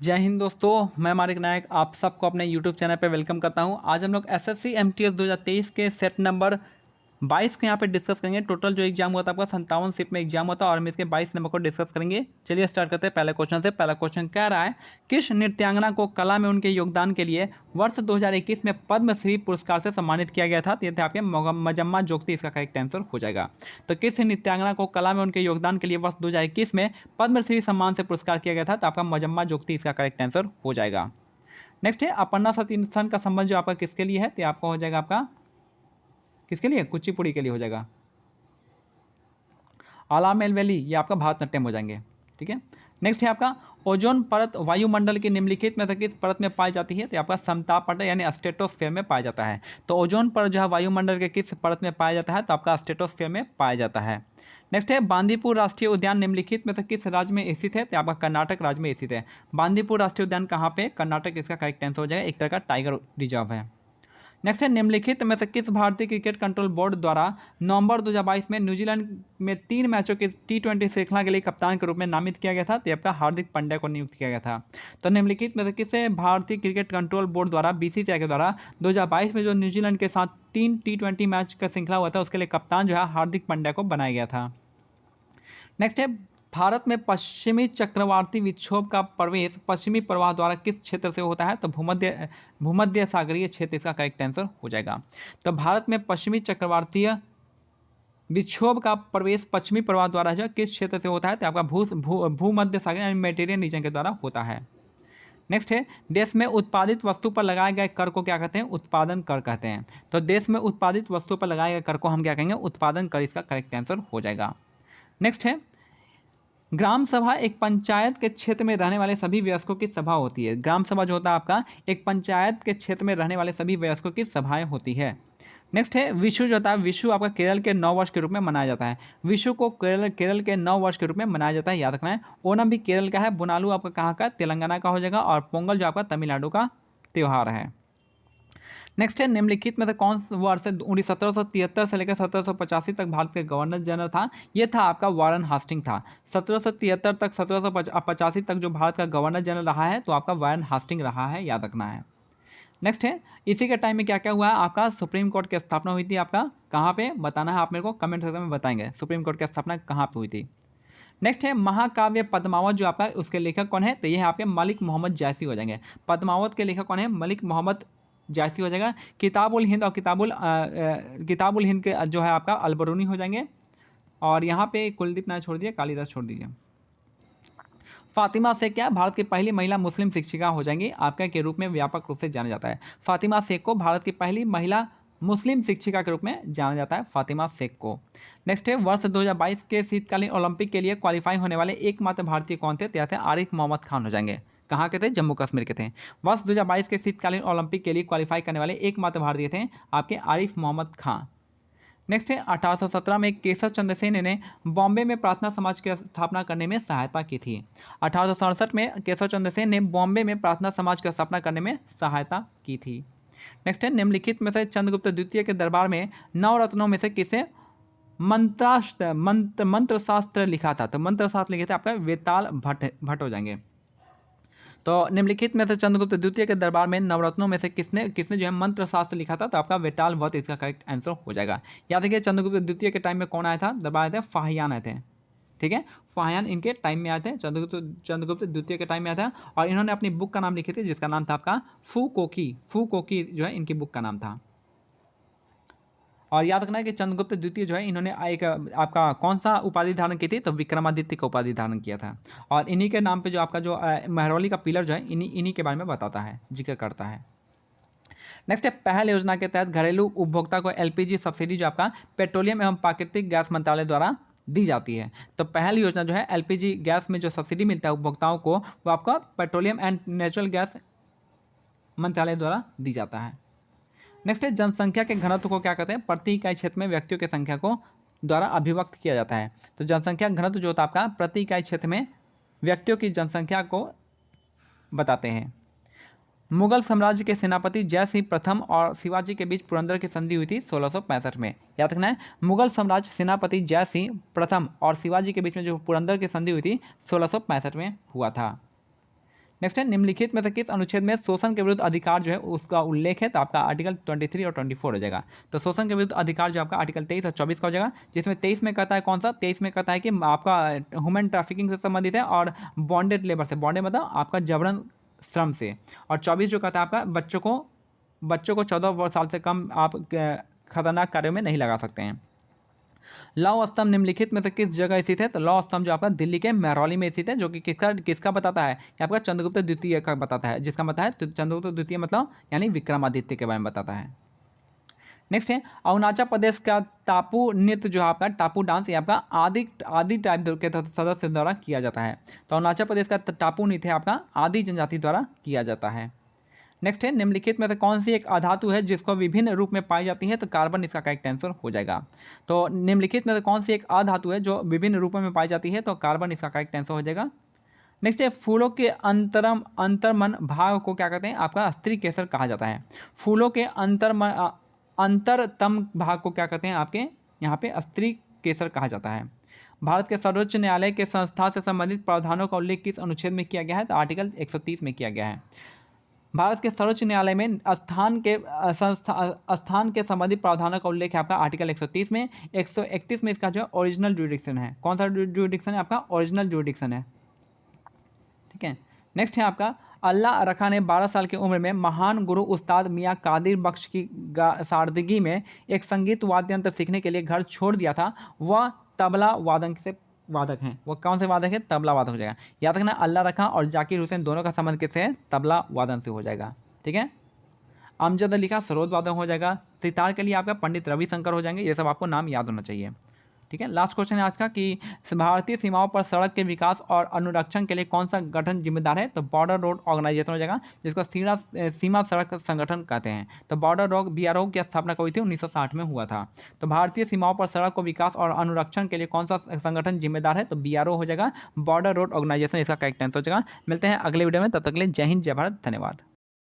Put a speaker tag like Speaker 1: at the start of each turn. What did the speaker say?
Speaker 1: जय हिंद दोस्तों, मैं मारिक नायक आप सबको अपने YouTube चैनल पे वेलकम करता हूं। आज हम लोग SSC MTS 2023 के सेट नंबर 22 को यहाँ पे डिस्कस करेंगे। टोटल जो एग्जाम हुआ था आपका 57 शिफ्ट में एग्जाम हुआ था और हम इसके 22 नंबर को डिस्कस करेंगे। चलिए स्टार्ट करते हैं पहले क्वेश्चन से। पहला क्वेश्चन कह रहा है, किस नृत्यांगना को कला में उनके योगदान के लिए वर्ष 2021 में पद्मश्री पुरस्कार से सम्मानित किया गया था? तो ये थे आपके मजम्मा जोगती, इसका करेक्ट आंसर हो जाएगा। तो किस नृत्यांगना को कला में उनके योगदान के लिए वर्ष 2021 में पद्मश्री सम्मान से पुरस्कार किया गया था? तो आपका मजम्मा जोगती इसका करेक्ट आंसर हो जाएगा। नेक्स्ट है, अपर्णा सतीर्थन का संबंध जो आपका किसके लिए है? तो आपका हो जाएगा आपका किसके लिए? कुचिपुड़ी के लिए हो जाएगा। आला मेलवेली ये आपका भारतनाट्यम हो जाएंगे। ठीक है। नेक्स्ट है आपका, ओजोन परत वायुमंडल की निम्नलिखित में से किस परत में पाई जाती है? तो आपका समताप परत यानी स्ट्रेटोस्फीयर में पाया जाता है। तो ओजोन परत जो है वायुमंडल के किस परत में पाया जाता है? तो आपका स्ट्रेटोस्फीयर में पाया जाता है। नेक्स्ट है, बांदीपुर राष्ट्रीय उद्यान निम्नलिखित में से किस राज्य में स्थित है? तो आपका कर्नाटक राज्य में स्थित है। बांदीपुर राष्ट्रीय उद्यान कहाँ पे? कर्नाटक, इसका करेक्ट आंसर हो जाएगा। एक तरह का टाइगर रिजर्व है। नेक्स्ट है, निम्नलिखित में से किस भारतीय क्रिकेट कंट्रोल बोर्ड द्वारा नवंबर 2022 में न्यूजीलैंड में 3 मैचों की T20 श्रृंखला के लिए कप्तान के रूप में नामित किया गया था? तो आपका हार्दिक पांड्या को नियुक्त किया गया था। तो निम्नलिखित में से किसे भारतीय क्रिकेट कंट्रोल बोर्ड द्वारा BCCI के द्वारा 2022 में जो न्यूजीलैंड के साथ 3 T20 मैच का श्रृंखला हुआ था उसके लिए कप्तान जो है हार्दिक पांड्या को बनाया गया था। नेक्स्ट है, भारत में पश्चिमी चक्रवाती विक्षोभ का प्रवेश पश्चिमी प्रवाह द्वारा किस क्षेत्र से होता है? तो भूमध्य सागरीय क्षेत्र, इसका करेक्ट आंसर हो जाएगा। तो भारत में पश्चिमी चक्रवातीय विक्षोभ का प्रवेश पश्चिमी प्रवाह द्वारा जो किस क्षेत्र से होता है? तो आपका भूमध्य सागर यानी मेडिटेरियन रीजन के द्वारा होता है। नेक्स्ट है, देश में उत्पादित वस्तु पर लगाए गए कर को क्या कहते हैं? उत्पादन कर कहते हैं। तो देश में उत्पादित वस्तु पर लगाए गए कर को हम क्या कहेंगे? उत्पादन कर, इसका करेक्ट आंसर हो जाएगा। नेक्स्ट है, ग्राम सभा एक पंचायत के क्षेत्र में रहने वाले सभी वयस्कों की सभा होती है। ग्राम सभा जो होता है आपका एक पंचायत के क्षेत्र में रहने वाले सभी वयस्कों की सभाएं होती है। नेक्स्ट है, विशु जो होता है, विशु आपका केरल के नववर्ष के रूप में मनाया जाता है। विशु को केरल के नववर्ष के रूप में मनाया जाता है, याद रखना है। ओणम भी केरल का है, बुनालू आपका कहाँ का? तेलंगाना का हो जाएगा। और पोंगल जो आपका तमिलनाडु का त्यौहार है। नेक्स्ट है, निम्नलिखित में से कौन वर्ष 1773 से लेकर 1785 तक भारत के गवर्नर जनरल था? ये था आपका वारन हास्टिंग था। 1773 तक 1785 तक जो भारत का गवर्नर जनरल रहा है तो आपका वारन हास्टिंग रहा है, याद रखना है। नेक्स्ट है, इसी के टाइम में क्या क्या हुआ है? आपका सुप्रीम कोर्ट की स्थापना हुई थी। आपका कहाँ पे बताना है आप मेरे को कमेंट सेक्शन में बताएंगे, सुप्रीम कोर्ट की स्थापना कहाँ पे हुई थी। नेक्स्ट है, महाकाव्य पद्मावत जो आपका उसके लेखक कौन है? तो ये है आपके मलिक मोहम्मद जायसी हो जाएंगे। पद्मावत के लेखक कौन है? मलिक मोहम्मद जायसी हो जाएगा। किताबुल हिंद और किताबुल हिंद के जो है आपका अलबरूनी हो जाएंगे। और यहाँ पे कुलदीप नायर छोड़ दिए, कालिदास छोड़ दीजिए। फातिमा शेख क्या भारत की पहली महिला मुस्लिम शिक्षिका हो जाएंगी, आपका के रूप में व्यापक रूप से जाना जाता है। फातिमा शेख को भारत की पहली महिला मुस्लिम शिक्षिका के रूप में जाना जाता है, फातिमा शेख को। नेक्स्ट है, वर्ष 2022 के शीतकालीन ओलंपिक के लिए क्वालिफाई होने वाले एकमात्र भारतीय कौन थे? तो आरिफ मोहम्मद खान हो जाएंगे। कहाँ के थे? जम्मू कश्मीर के थे। वर्ष 2022 के शीतकालीन ओलंपिक के लिए क्वालिफाई करने वाले एकमात्र भारतीय थे आपके आरिफ मोहम्मद खान। नेक्स्ट है, 1817 में केशव चंद्र सेन ने बॉम्बे में प्रार्थना समाज की स्थापना करने में सहायता की थी। 1867 में केशव चंद्र सेन ने बॉम्बे में प्रार्थना समाज की स्थापना करने में सहायता की थी। नेक्स्ट है, निम्नलिखित में से चंद्रगुप्त द्वितीय के दरबार में नवरत्नों में से किसे मंत्र शास्त्र लिखा था? तो मंत्र शास्त्र लिखे थे आपका वेताल भट्ट हो जाएंगे। तो निम्नलिखित में से चंद्रगुप्त द्वितीय के दरबार में नवरत्नों में से किसने जो है मंत्र शास्त्र लिखा था? तो आपका वेताल भट्ट, इसका करेक्ट आंसर हो जाएगा। याद रखिए, चंद्रगुप्त द्वितीय के टाइम में कौन आया था? दरबार आए थे, फाहियान आए थे। ठीक है, फाहियान इनके टाइम में आए थे, चंद्रगुप्त द्वितीय के टाइम में आया था। और इन्होंने अपनी बुक का नाम लिखी थी जिसका नाम था आपका फू कोकी जो है इनकी बुक का नाम था। और याद रखना है कि चंद्रगुप्त द्वितीय जो है इन्होंने एक आपका कौन सा उपाधि धारण की थी? तो विक्रमादित्य का उपाधि धारण किया था। और इन्हीं के नाम पे जो आपका जो महरौली का पिलर जो है इन्हीं के बारे में बताता है, जिक्र करता है। नेक्स्ट है, पहल योजना के तहत घरेलू उपभोक्ता को LPG सब्सिडी जो आपका पेट्रोलियम एवं प्राकृतिक गैस मंत्रालय द्वारा दी जाती है। तो पहल योजना जो है LPG गैस में जो सब्सिडी मिलता है उपभोक्ताओं को वो आपका पेट्रोलियम एंड नेचुरल गैस मंत्रालय द्वारा दी जाता है। नेक्स्ट है, जनसंख्या के घनत्व को क्या कहते हैं? प्रति इकाई क्षेत्र में व्यक्तियों की संख्या को द्वारा अभिव्यक्त किया जाता है। तो जनसंख्या घनत्व जो होता है आपका प्रति इकाई क्षेत्र में व्यक्तियों की जनसंख्या को बताते हैं। मुगल साम्राज्य के सेनापति जय सिंह प्रथम और शिवाजी के बीच पुरंदर की संधि हुई थी 1665 में। याद रखना है, मुगल साम्राज्य सेनापति जय सिंह प्रथम और शिवाजी के बीच में जो पुरंदर की संधि हुई थी 1665 में हुआ था। नेक्स्ट है निम्नलिखित में से किस अनुच्छेद में शोषण के विरुद्ध अधिकार जो है उसका उल्लेख है, तो आपका आर्टिकल 23 और 24 हो जाएगा। तो शोषण के विरुद्ध अधिकार जो आपका आर्टिकल 23 और 24 का हो जाएगा, जिसमें 23 में कहता है कौन सा, 23 में कहता है कि आपका ह्यूमन ट्रैफिकिंग से संबंधित है और बॉन्डेड लेबर से, बॉन्डेड मतलब आपका जबरन श्रम से, और 24 जो कहता है आपका बच्चों को 14 साल से कम आप खतरनाक कार्यों में नहीं लगा सकते हैं। लौह स्तंभ निम्नलिखित में से किस जगह स्थित है, तो लौह स्तंभ जो आपका दिल्ली के महरौली में स्थित है, जो कि किसका बताता है, कि आपका चंद्रगुप्त द्वितीय का बताता है, जिसका मतलब है चंद्रगुप्त द्वितीय मतलब यानी विक्रमादित्य के बारे में बताता है। नेक्स्ट है अरुणाचल प्रदेश का टापू नृत्य जो आपका टापू डांस, ये आपका आदि टाइप के सदस्य द्वारा किया जाता है। तो अरुणाचल प्रदेश का टापू नृत्य आपका आदि जनजाति द्वारा किया जाता है। नेक्स्ट है निम्नलिखित में से कौन सी एक अधातु है जिसको विभिन्न रूप में पाई जाती है, तो कार्बन इसका करेक्ट आंसर हो जाएगा। तो निम्नलिखित में से कौन सी एक अधातु है जो विभिन्न रूपों में पाई जाती है, तो कार्बन इसका करेक्ट आंसर हो जाएगा। नेक्स्ट है फूलों के अंतर्मन भाग को क्या कहते हैं, आपका स्त्री केसर कहा जाता है। फूलों के अंतरतम भाग को क्या कहते हैं, आपके यहाँ पे स्त्री केसर कहा जाता है। भारत के सर्वोच्च न्यायालय के संस्था से संबंधित प्रावधानों का उल्लेख किस अनुच्छेद में किया गया है, तो आर्टिकल 130 में किया गया है। भारत के सर्वोच्च न्यायालय में स्थान के संबंधित प्रावधानों का उल्लेख है आपका आर्टिकल 130 में। 131 में इसका जो ओरिजिनल जुरिडिक्शन है, कौन सा जुरिडिक्शन है आपका, ओरिजिनल जुरिडिक्शन है, ठीक है। नेक्स्ट है आपका अल्लाह रखा ने 12 साल की उम्र में महान गुरु उस्ताद मियाँ कादिर बख्श की सारदगी में एक संगीत वाद्य यंत्र सीखने के लिए घर छोड़ दिया था। वह तबला वादक हैं, वो कौन से वादक है, तबला वादक हो जाएगा। याद रखना अल्लाह रखा और जाकिर हुसैन दोनों का संबंध किससे है, तबला वादन से हो जाएगा, ठीक है। अमजद अली का सरोद वादक हो जाएगा। सितार के लिए आपका पंडित रविशंकर हो जाएंगे। ये सब आपको नाम याद होना चाहिए, ठीक है। लास्ट क्वेश्चन है आज का कि भारतीय सीमाओं पर सड़क के विकास और अनुरक्षण के लिए कौन सा गठन जिम्मेदार है, तो बॉर्डर रोड ऑर्गेनाइजेशन हो जाएगा, जिसको सीमा सड़क संगठन कहते हैं। तो बॉर्डर रोड BRO की स्थापना कभी थी 1960 में हुआ था। तो भारतीय सीमाओं पर सड़क को विकास और अनुरक्षण के लिए कौन सा संगठन जिम्मेदार है, तो BRO हो जाएगा, बॉर्डर रोड ऑर्गेनाइजेशन इसका करेक्ट आंसर हो जाएगा। मिलते हैं अगले वीडियो में, तब तक के लिए जय हिंद जय भारत, धन्यवाद।